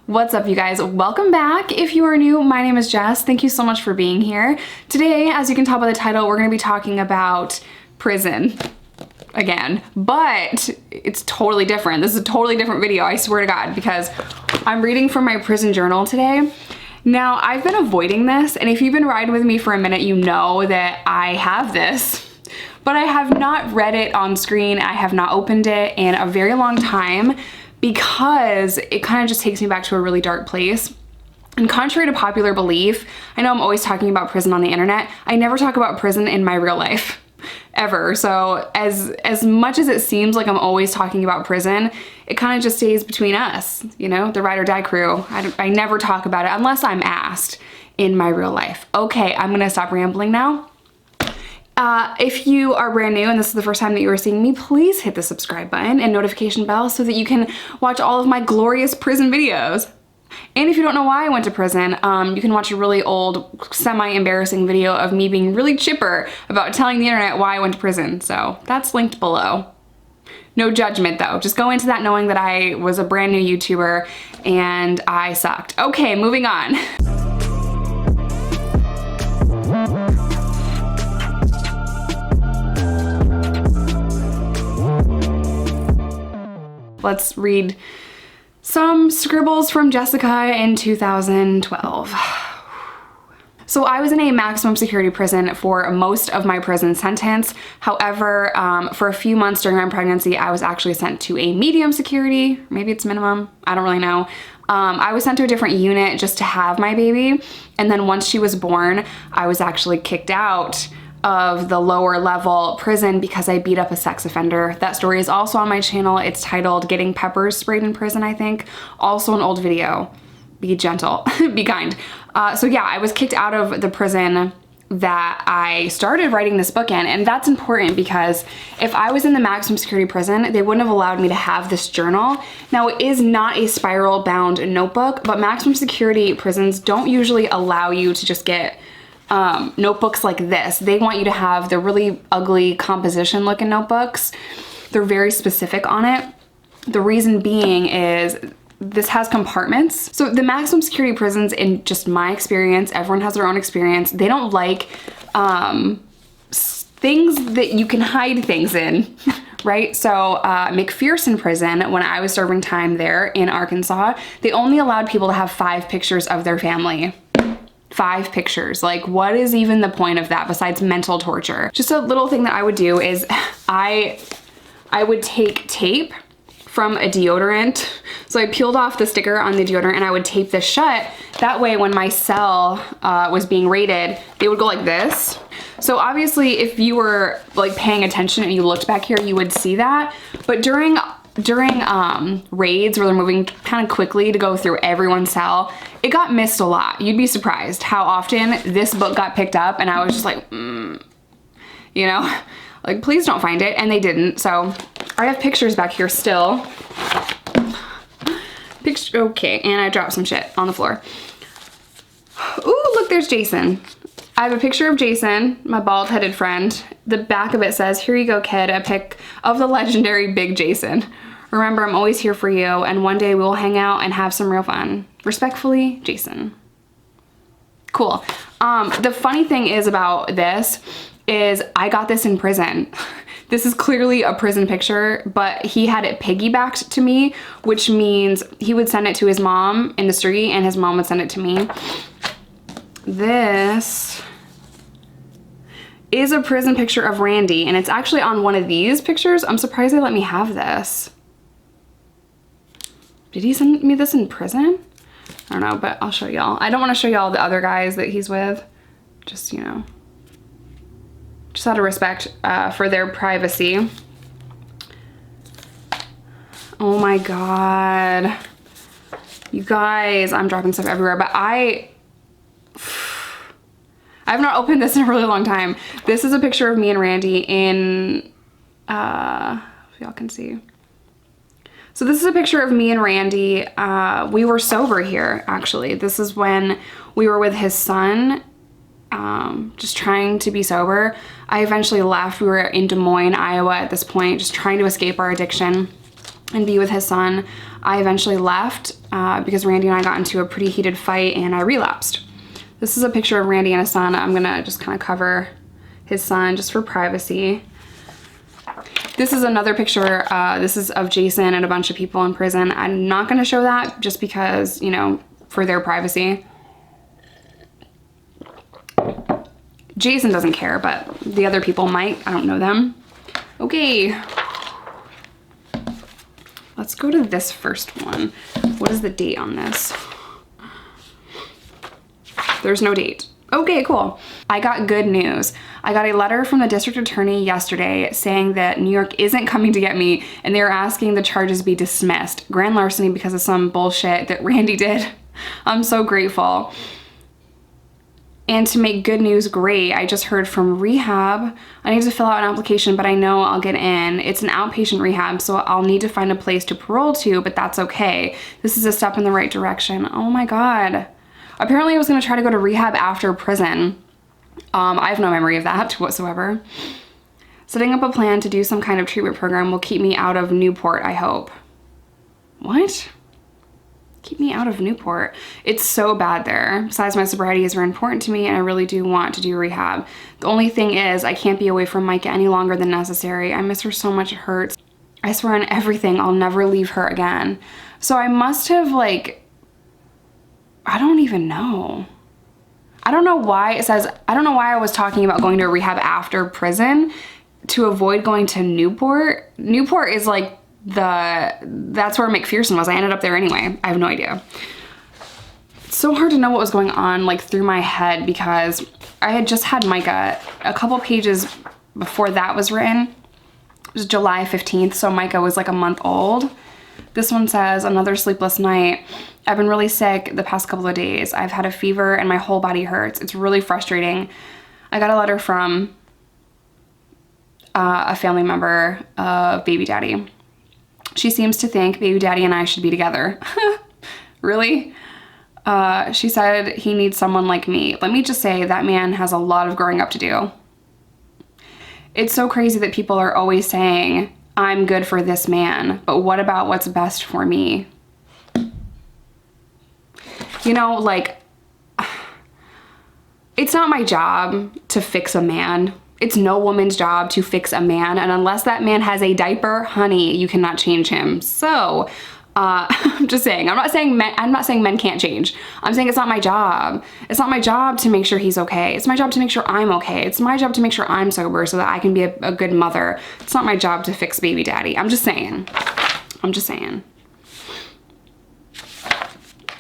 What's up, you guys? Welcome back. If you are new, my name is Jess. Thank you so much for being here. Today, as you can tell by the title, we're going to be talking about prison again, but it's totally different. This is a totally different video, I swear to God, because I'm reading from my prison journal today. Now, I've been avoiding this, and if you've been riding with me for a minute, you know that I have this, but I have not read it on screen. I have not opened it in a very long time, because it kind of just takes me back to a really dark place. And contrary to popular belief, I know I'm always talking about prison on the internet. I never talk about prison in my real life, ever. So as much as it seems like I'm always talking about prison, it kind of just stays between us, you know, the ride or die crew. I never talk about it unless I'm asked in my real life. Okay, I'm gonna stop rambling now. If you are brand new and this is the first time that you are seeing me, please hit the subscribe button and notification bell so that you can watch all of my glorious prison videos. And if you don't know why I went to prison, you can watch a really old, semi-embarrassing video of me being really chipper about telling the internet why I went to prison. So that's linked below. No judgment though, just go into that knowing that I was a brand new YouTuber and I sucked. Okay, moving on. Let's read some scribbles from Jessica in 2012. So I was in a maximum security prison for most of my prison sentence. However, for a few months during my pregnancy, I was actually sent to a medium security. Maybe it's minimum, I don't really know. I was sent to a different unit just to have my baby. And then once she was born, I was actually kicked out of the lower level prison because I beat up a sex offender. That story is also on my channel. It's titled Getting Peppers Sprayed in Prison, I think. Also an old video. Be gentle, be kind. So yeah, I was kicked out of the prison that I started writing this book in, and that's important because if I was in the maximum security prison, they wouldn't have allowed me to have this journal. Now, it is not a spiral bound notebook, but maximum security prisons don't usually allow you to just get notebooks like this. They want you to have the really ugly composition looking notebooks. They're very specific on it. The reason being is this has compartments. So the maximum security prisons, in just my experience, everyone has their own experience, they don't like things that you can hide things in, right? So McPherson prison, when I was serving time there in Arkansas, they only allowed people to have 5 pictures of their family. 5 pictures. Like, what is even the point of that besides mental torture? Just a little thing that I would do is I would take tape from a deodorant. So I peeled off the sticker on the deodorant and I would tape this shut. That way when my cell was being raided, they would go like this. So obviously if you were like paying attention and you looked back here, you would see that. But during raids where they're moving kind of quickly to go through everyone's cell, it got missed a lot. You'd be surprised how often this book got picked up and I was just like, you know, like, please don't find it. And they didn't. So I have pictures back here still. Okay, and I dropped some shit on the floor. Ooh, look, there's Jason. I have a picture of Jason, my bald-headed friend. The back of it says, "Here you go, kid, a pic of the legendary Big Jason. Remember, I'm always here for you, and one day we will hang out and have some real fun. Respectfully, Jason." Cool. The funny thing is about this is I got this in prison. This is clearly a prison picture, but he had it piggybacked to me, which means he would send it to his mom in the street and his mom would send it to me. This is a prison picture of Randy, and it's actually on one of these pictures. I'm surprised they let me have this. Did he send me this in prison? I don't know, but I'll show y'all. I don't want to show y'all the other guys that he's with. Just, you know, just out of respect for their privacy. Oh my God. You guys, I'm dropping stuff everywhere, but I have not opened this in a really long time. This is a picture of me and Randy in, y'all can see. So this is a picture of me and Randy. We were sober here, actually. This is when we were with his son, just trying to be sober. I eventually left. We were in Des Moines, Iowa at this point, just trying to escape our addiction and be with his son. I eventually left because Randy and I got into a pretty heated fight and I relapsed. This is a picture of Randy and his son. I'm gonna just kind of cover his son just for privacy. This is another picture. This is of Jason and a bunch of people in prison. I'm not gonna show that just because, you know, for their privacy. Jason doesn't care, but the other people might. I don't know them. Okay. Let's go to this first one. What is the date on this? There's no date. Okay, cool. I got good news. I got a letter from the district attorney yesterday saying that New York isn't coming to get me and they're asking the charges be dismissed. Grand larceny because of some bullshit that Randy did. I'm so grateful. And to make good news great, I just heard from rehab. I need to fill out an application, but I know I'll get in. It's an outpatient rehab, so I'll need to find a place to parole to, but that's okay. This is a step in the right direction. Oh my God. Apparently I was gonna try to go to rehab after prison. I have no memory of that whatsoever. Setting up a plan to do some kind of treatment program will keep me out of Newport, I hope. What? Keep me out of Newport. It's so bad there. Besides, my sobriety is very important to me and I really do want to do rehab. The only thing is I can't be away from Micah any longer than necessary. I miss her so much, it hurts. I swear on everything, I'll never leave her again. So I must have I don't even know. I don't know why it says, I don't know why I was talking about going to a rehab after prison to avoid going to Newport. Newport is like that's where McPherson was. I ended up there anyway. I have no idea. It's so hard to know what was going on through my head because I had just had Micah. A couple pages before that was written. It was July 15th, so Micah was like a month old. This one says, another sleepless night. I've been really sick the past couple of days. I've had a fever and my whole body hurts. It's really frustrating. I got a letter from a family member of baby daddy. She seems to think baby daddy and I should be together. Really? She said he needs someone like me. Let me just say that man has a lot of growing up to do. It's so crazy that people are always saying, I'm good for this man, but what about what's best for me? You know, it's not my job to fix a man. It's no woman's job to fix a man, and unless that man has a diaper, honey, you cannot change him. So, I'm just saying, I'm not saying men can't change. I'm saying it's not my job. It's not my job to make sure he's okay. It's my job to make sure I'm okay. It's my job to make sure I'm sober so that I can be a good mother. It's not my job to fix baby daddy. I'm just saying. I'm just saying.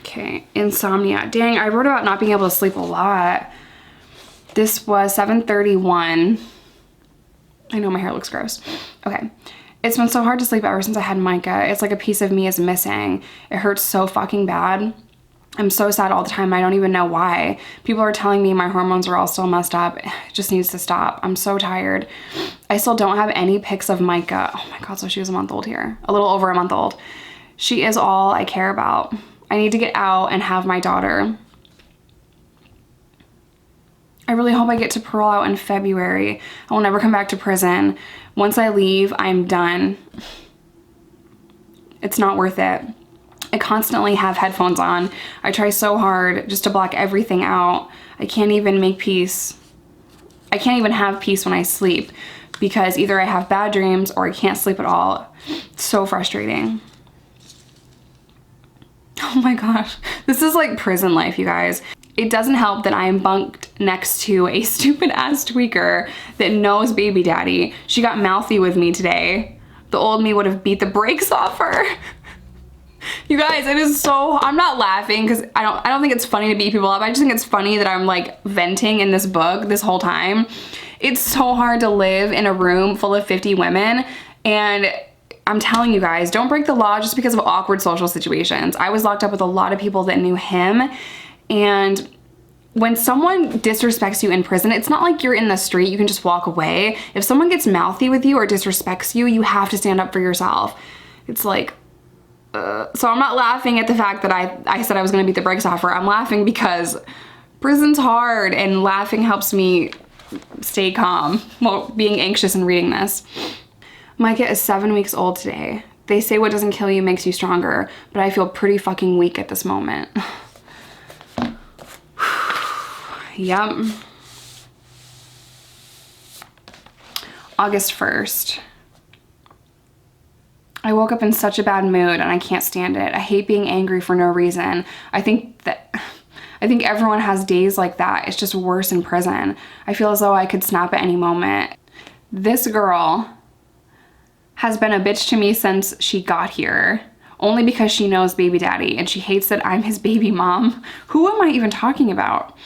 Okay, insomnia. Dang, I wrote about not being able to sleep a lot. This was 7:31. I know my hair looks gross. Okay. It's been so hard to sleep ever since I had Micah. It's like a piece of me is missing. It hurts so fucking bad. I'm so sad all the time. I don't even know why. People are telling me my hormones are all still messed up. It just needs to stop. I'm so tired. I still don't have any pics of Micah. Oh my God, so she was a month old here. A little over a month old. She is all I care about. I need to get out and have my daughter. I really hope I get to parole out in February. I will never come back to prison. Once I leave, I'm done. It's not worth it. I constantly have headphones on. I try so hard just to block everything out. I can't even make peace. I can't even have peace when I sleep because either I have bad dreams or I can't sleep at all. It's so frustrating. Oh my gosh. This is like prison life, you guys. It doesn't help that I am bunked next to a stupid ass tweaker that knows baby daddy. She got mouthy with me today. The old me would have beat the brakes off her. You guys, it is so, I'm not laughing because I don't think it's funny to beat people up. I just think it's funny that I'm like venting in this book this whole time. It's so hard to live in a room full of 50 women, and I'm telling you guys, don't break the law just because of awkward social situations. I was locked up with a lot of people that knew him, and when someone disrespects you in prison, it's not like you're in the street, you can just walk away. If someone gets mouthy with you or disrespects you, you have to stand up for yourself. It's like, so I'm not laughing at the fact that I said I was gonna beat the brakes off her. I'm laughing because prison's hard and laughing helps me stay calm while being anxious and reading this. Micah is 7 weeks old today. They say what doesn't kill you makes you stronger, but I feel pretty fucking weak at this moment. Yep. August 1st. I woke up in such a bad mood and I can't stand it. I hate being angry for no reason. I think everyone has days like that. It's just worse in prison. I feel as though I could snap at any moment. This girl has been a bitch to me since she got here, only because she knows baby daddy and she hates that I'm his baby mom. Who am I even talking about?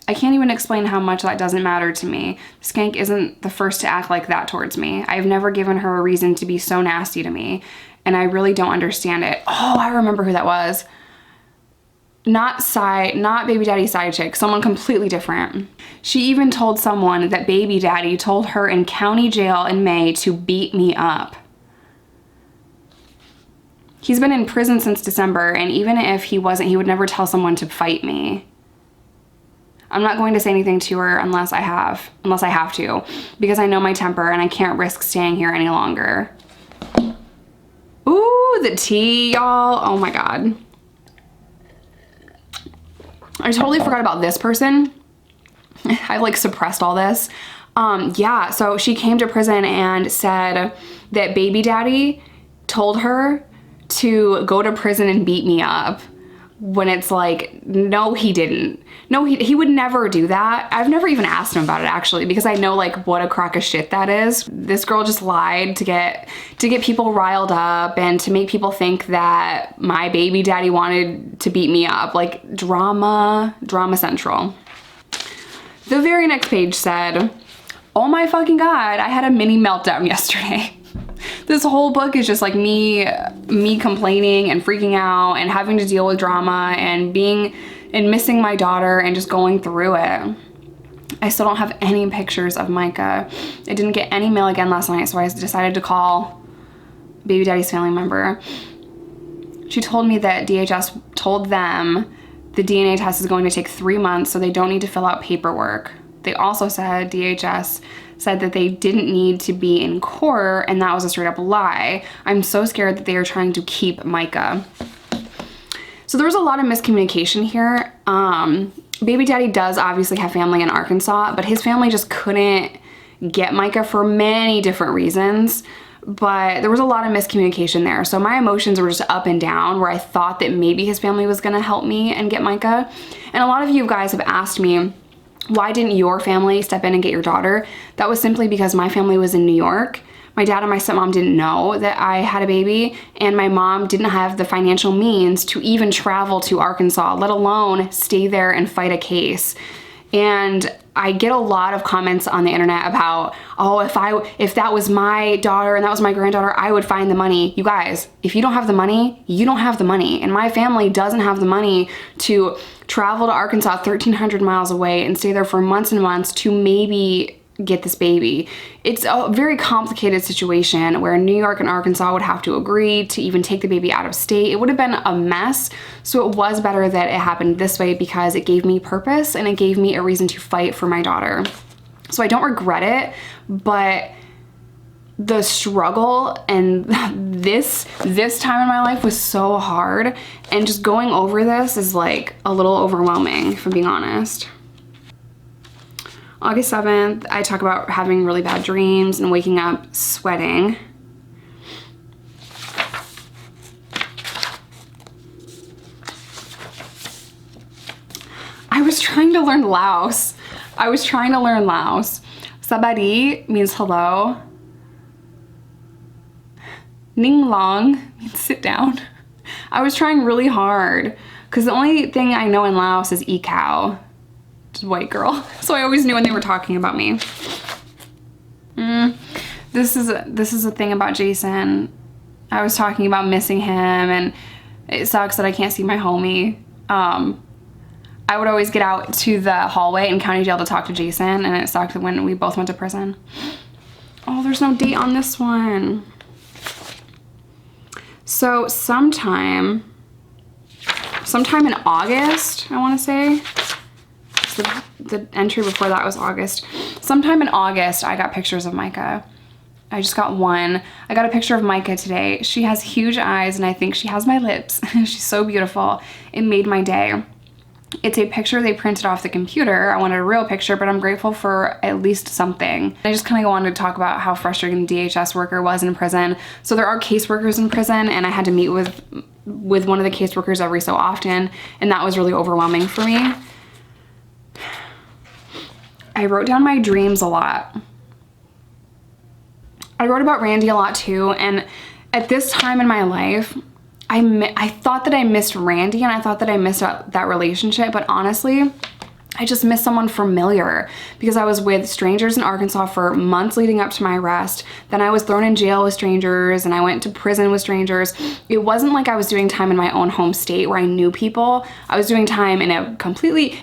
I can't even explain how much that doesn't matter to me. Skank isn't the first to act like that towards me. I've never given her a reason to be so nasty to me, and I really don't understand it. Oh, I remember who that was. Not baby daddy side chick, someone completely different. She even told someone that baby daddy told her in county jail in May to beat me up. He's been in prison since December, and even if he wasn't, he would never tell someone to fight me. I'm not going to say anything to her unless I have to, because I know my temper and I can't risk staying here any longer. Ooh, the tea, y'all. Oh my God. I totally forgot about this person. I like suppressed all this. Yeah, so she came to prison and said that baby daddy told her to go to prison and beat me up, when it's like, no, he didn't. No, he would never do that. I've never even asked him about it, actually, because I know like what a crock of shit that is. This girl just lied to get people riled up and to make people think that my baby daddy wanted to beat me up. Like drama central. The very next page said, oh my fucking God, I had a mini meltdown yesterday. This whole book is just like me complaining and freaking out and having to deal with drama and missing my daughter and just going through it. I still don't have any pictures of Micah. I didn't get any mail again last night, so I decided to call baby daddy's family member. She told me that DHS told them the DNA test is going to take 3 months, so they don't need to fill out paperwork. They also said, DHS said that they didn't need to be in court, and that was a straight up lie. I'm so scared that they are trying to keep Micah. So there was a lot of miscommunication here. Baby daddy does obviously have family in Arkansas, but his family just couldn't get Micah for many different reasons. But there was a lot of miscommunication there. So my emotions were just up and down, where I thought that maybe his family was gonna help me and get Micah. And a lot of you guys have asked me, why didn't your family step in and get your daughter? That was simply because my family was in New York. My dad and my stepmom didn't know that I had a baby, and my mom didn't have the financial means to even travel to Arkansas, let alone stay there and fight a case. And I get a lot of comments on the internet about, oh, if that was my daughter and that was my granddaughter, I would find the money. You guys, if you don't have the money, you don't have the money. And my family doesn't have the money to travel to Arkansas 1,300 miles away and stay there for months and months to maybe get this baby. It's a very complicated situation where New York and Arkansas would have to agree to even take the baby out of state. It would have been a mess. So it was better that it happened this way, because it gave me purpose and it gave me a reason to fight for my daughter. So I don't regret it, but the struggle and this time in my life was so hard, and just going over this is like a little overwhelming, if I'm being honest. August 7th, I talk about having really bad dreams and waking up sweating. I was trying to learn Laos. Sabari means hello. Ning long means sit down. I was trying really hard because the only thing I know in Laos is cow. Just white girl. So I always knew when they were talking about me. This is a thing about Jason. I was talking about missing him, and it sucks that I can't see my homie. I would always get out to the hallway in county jail to talk to Jason, and it sucked when we both went to prison. Oh, there's no date on this one. So sometime in August, I want to say. The entry before that was August. Sometime in August, I got pictures of Micah. I just got one. I got a picture of Micah today. She has huge eyes and I think she has my lips. She's so beautiful. It made my day. It's a picture they printed off the computer. I wanted a real picture, but I'm grateful for at least something. I just kind of wanted to talk about how frustrating the DHS worker was in prison. So there are caseworkers in prison, and I had to meet with one of the caseworkers every so often, and that was really overwhelming for me. I wrote down my dreams a lot. I wrote about Randy a lot too, and at this time in my life, I thought that I missed Randy and I thought that I missed that relationship, but honestly, I just missed someone familiar because I was with strangers in Arkansas for months leading up to my arrest. Then I was thrown in jail with strangers and I went to prison with strangers. It wasn't like I was doing time in my own home state where I knew people. I was doing time in a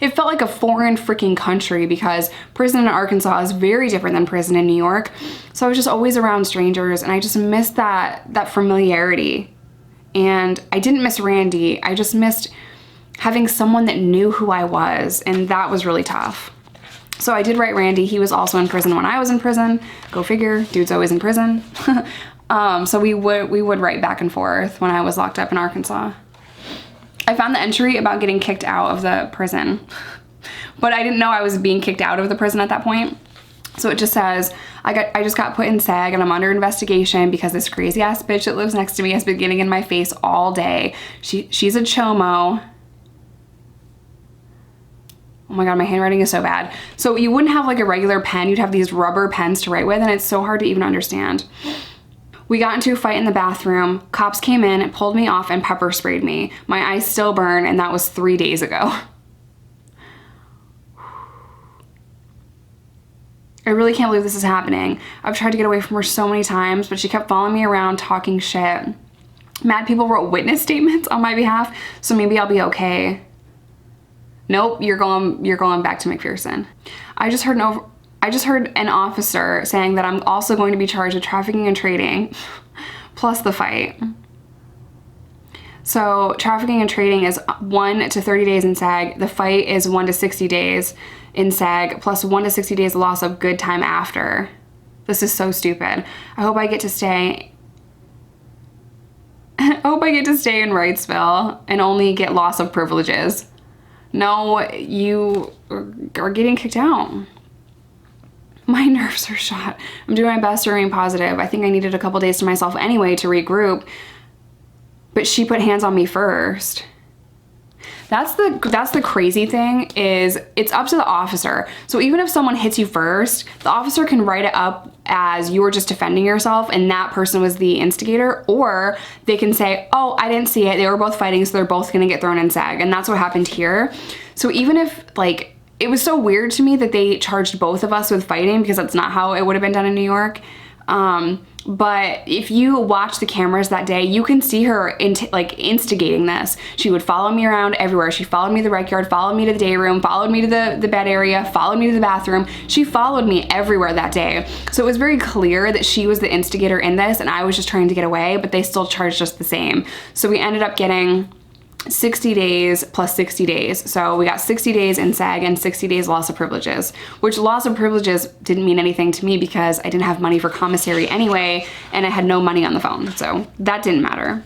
it felt like a foreign freaking country because prison in Arkansas is very different than prison in New York. So I was just always around strangers and I just missed that familiarity. And I didn't miss Randy, I just missed having someone that knew who I was, and that was really tough. So I did write Randy. He was also in prison when I was in prison. Go figure, dude's always in prison. So we would write back and forth when I was locked up in Arkansas. I found the entry about getting kicked out of the prison, but I didn't know I was being kicked out of the prison at that point. So it just says, I just got put in SAG and I'm under investigation because this crazy ass bitch that lives next to me has been getting in my face all day. She's a chomo. Oh my God, my handwriting is so bad. So you wouldn't have like a regular pen, you'd have these rubber pens to write with, and it's so hard to even understand. We got into a fight in the bathroom. Cops came in, pulled me off, and pepper sprayed me. My eyes still burn, and that was 3 days ago. I really can't believe this is happening. I've tried to get away from her so many times, but she kept following me around talking shit. Mad people wrote witness statements on my behalf, so maybe I'll be okay. Nope, you're going back to McPherson. I just heard an officer saying that I'm also going to be charged with trafficking and trading, plus the fight. So trafficking and trading is 1 to 30 days in SAG. The fight is 1 to 60 days in SAG, plus 1 to 60 days loss of good time after. This is so stupid. I hope I get to stay. I hope I get to stay in Wrightsville and only get loss of privileges. No, you are getting kicked out. My nerves are shot. I'm doing my best to remain positive. I think I needed a couple days to myself anyway to regroup, but she put hands on me first. That's the crazy thing, is it's up to the officer. So even if someone hits you first, the officer can write it up as you were just defending yourself and that person was the instigator, or they can say, oh, I didn't see it, they were both fighting, so they're both gonna get thrown in SAG. And that's what happened here. So even if, like, it was so weird to me that they charged both of us with fighting, because that's not how it would have been done in New York. But if you watch the cameras that day, you can see her instigating this. She would follow me around everywhere. She followed me to the rec yard, followed me to the day room, followed me to the bed area, followed me to the bathroom. She followed me everywhere that day. So it was very clear that she was the instigator in this and I was just trying to get away, but they still charged us the same. So we ended up getting 60 days plus 60 days. So we got 60 days in SAG and 60 days loss of privileges, which loss of privileges didn't mean anything to me because I didn't have money for commissary anyway, and I had no money on the phone. So that didn't matter.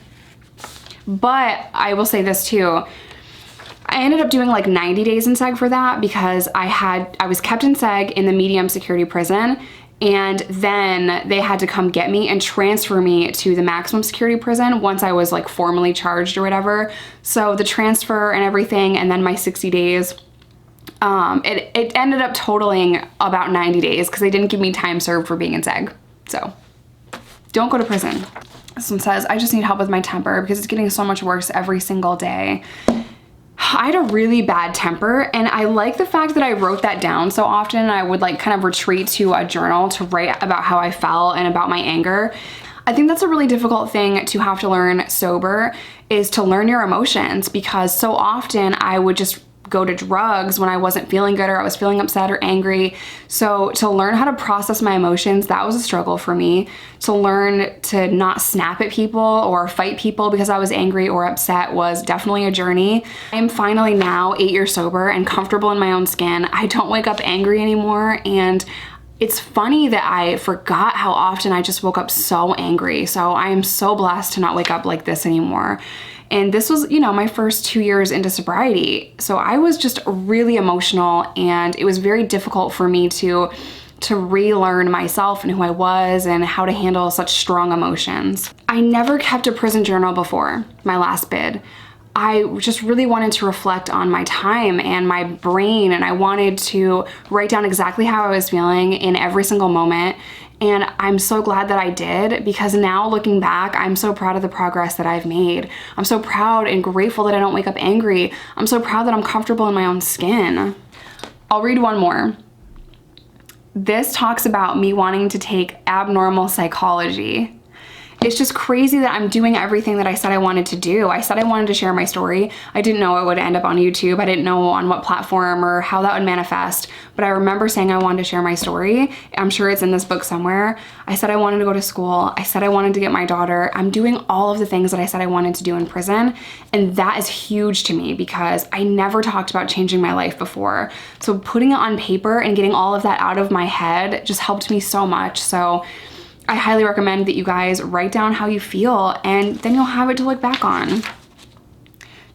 But I will say this too. I ended up doing like 90 days in SAG for that because I was kept in SAG in the medium security prison, and then they had to come get me and transfer me to the maximum security prison once I was like formally charged or whatever. So the transfer and everything, and then my 60 days, it ended up totaling about 90 days because they didn't give me time served for being in SAG. So don't go to prison. This one says, I just need help with my temper because it's getting so much worse every single day. I had a really bad temper, and I like the fact that I wrote that down so often. I would like kind of retreat to a journal to write about how I felt and about my anger. I think that's a really difficult thing to have to learn sober, is to learn your emotions, because so often I would just go to drugs when I wasn't feeling good or I was feeling upset or angry. So to learn how to process my emotions, that was a struggle for me. To learn to not snap at people or fight people because I was angry or upset was definitely a journey. I am finally now 8 years sober and comfortable in my own skin. I don't wake up angry anymore, and it's funny that I forgot how often I just woke up so angry. So I am so blessed to not wake up like this anymore. And this was, you know, my first 2 years into sobriety. So I was just really emotional, and it was very difficult for me to relearn myself and who I was and how to handle such strong emotions. I never kept a prison journal before my last bid. I just really wanted to reflect on my time and my brain, and I wanted to write down exactly how I was feeling in every single moment. And I'm so glad that I did, because now looking back, I'm so proud of the progress that I've made. I'm so proud and grateful that I don't wake up angry. I'm so proud that I'm comfortable in my own skin. I'll read one more. This talks about me wanting to take abnormal psychology. It's just crazy that I'm doing everything that I said I wanted to do. I said I wanted to share my story. I didn't know it would end up on YouTube. I didn't know on what platform or how that would manifest, but I remember saying I wanted to share my story. I'm sure it's in this book somewhere. I said I wanted to go to school. I said I wanted to get my daughter. I'm doing all of the things that I said I wanted to do in prison, and that is huge to me because I never talked about changing my life before. So putting it on paper and getting all of that out of my head just helped me so much. So I highly recommend that you guys write down how you feel, and then you'll have it to look back on.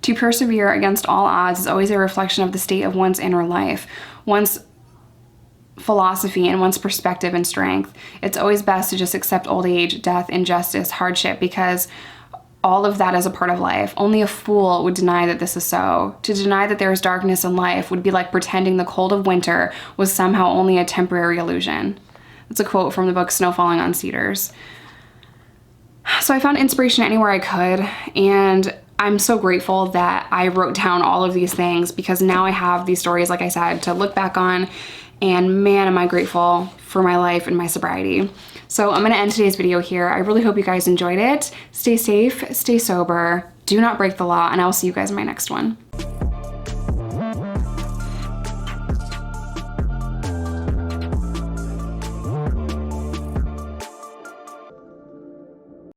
To persevere against all odds is always a reflection of the state of one's inner life, one's philosophy, and one's perspective and strength. It's always best to just accept old age, death, injustice, hardship, because all of that is a part of life. Only a fool would deny that this is so. To deny that there is darkness in life would be like pretending the cold of winter was somehow only a temporary illusion. That's a quote from the book Snow Falling on Cedars. So I found inspiration anywhere I could, and I'm so grateful that I wrote down all of these things, because now I have these stories, like I said, to look back on, and man, am I grateful for my life and my sobriety. So I'm gonna end today's video here. I really hope you guys enjoyed it. Stay safe, stay sober, do not break the law, and I will see you guys in my next one.